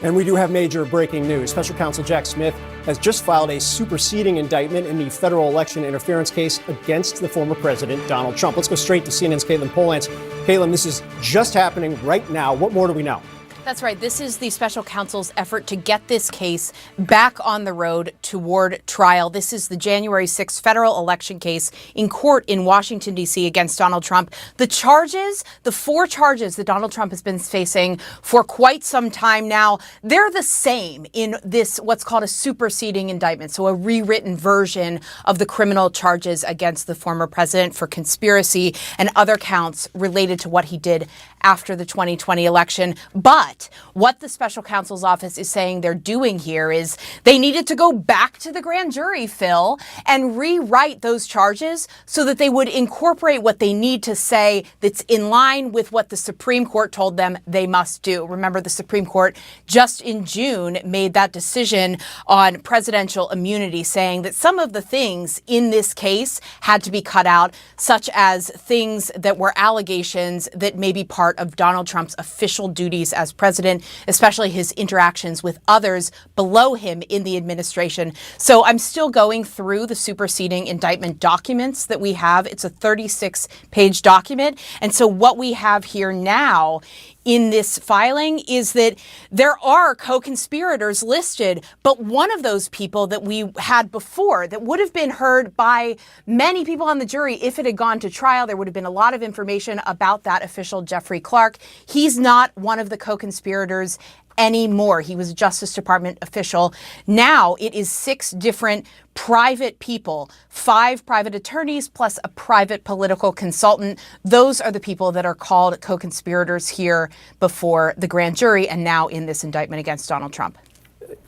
And we do have major breaking news. Special counsel Jack Smith has just filed a superseding indictment in the federal election interference case against the former president, Donald Trump. Let's go straight to CNN's Caitlin Polance. Caitlin, this is just happening right now. What more do we know? That's right. This is the special counsel's effort to get this case back on the road toward trial. This is the January 6th federal election case in court in Washington, D.C. against Donald Trump. The charges, the 4 charges that Donald Trump has been facing for quite some time now, they're the same in this what's called a superseding indictment, so a rewritten version of the criminal charges against the former president for conspiracy and other counts related to what he did after the 2020 election. But what the special counsel's office is saying they're doing here is they needed to go back to the grand jury, Phil, and rewrite those charges so that they would incorporate what they need to say that's in line with what the Supreme Court told them they must do. Remember, the Supreme Court just in June made that decision on presidential immunity, saying that some of the things in this case had to be cut out, such as things that were allegations that may be part of Donald Trump's official duties as president, especially his interactions with others below him in the administration. So I'm still going through the superseding indictment documents that we have. It's a 36-page document. And so what we have here now in this filing is that there are co-conspirators listed, but one of those people that we had before that would have been heard by many people on the jury if it had gone to trial, there would have been a lot of information about that official, Jeffrey Clark. He's not one of the co-conspirators anymore. He was a Justice Department official. Now it is 6 different private people, 5 private attorneys plus a private political consultant. Those are the people that are called co-conspirators here before the grand jury and now in this indictment against Donald Trump.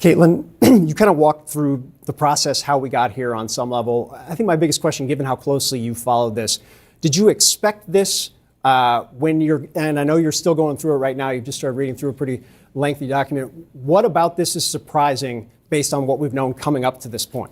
Caitlin, you kind of walked through the process, how we got here on some level. I think my biggest question, given how closely you followed this, did you expect this and I know you're still going through it right now, you've just started reading through a pretty lengthy document. What about this is surprising based on what we've known coming up to this point?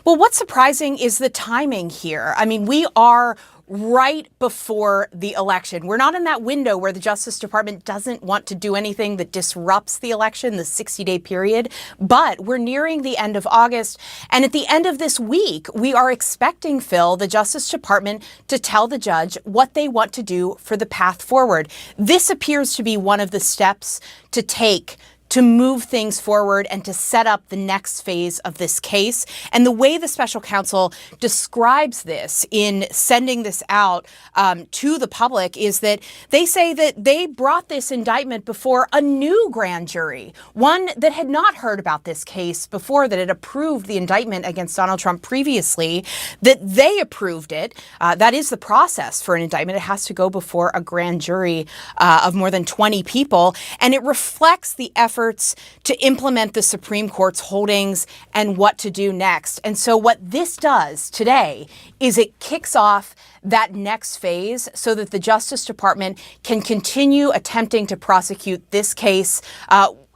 Well, what's surprising is the timing here. I mean, we are right before the election. We're not in that window where the Justice Department doesn't want to do anything that disrupts the election, the 60-day period, but we're nearing the end of August. And at the end of this week, we are expecting, Phil, the Justice Department to tell the judge what they want to do for the path forward. This appears to be one of the steps to take to move things forward and to set up the next phase of this case. And the way the special counsel describes this in sending this out to the public is that they say that they brought this indictment before a new grand jury, one that had not heard about this case before, that had approved the indictment against Donald Trump previously, that they approved it. That is the process for an indictment. It has to go before a grand jury of more than 20 people. And it reflects the efforts to implement the Supreme Court's holdings and what to do next. And so what this does today is it kicks off that next phase so that the Justice Department can continue attempting to prosecute this case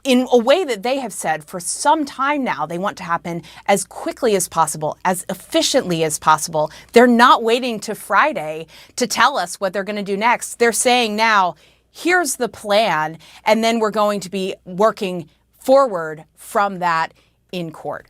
in a way that they have said for some time now they want to happen as quickly as possible, as efficiently as possible. They're not waiting to Friday to tell us what they're going to do next. They're saying now, here's the plan, and then we're going to be working forward from that in court.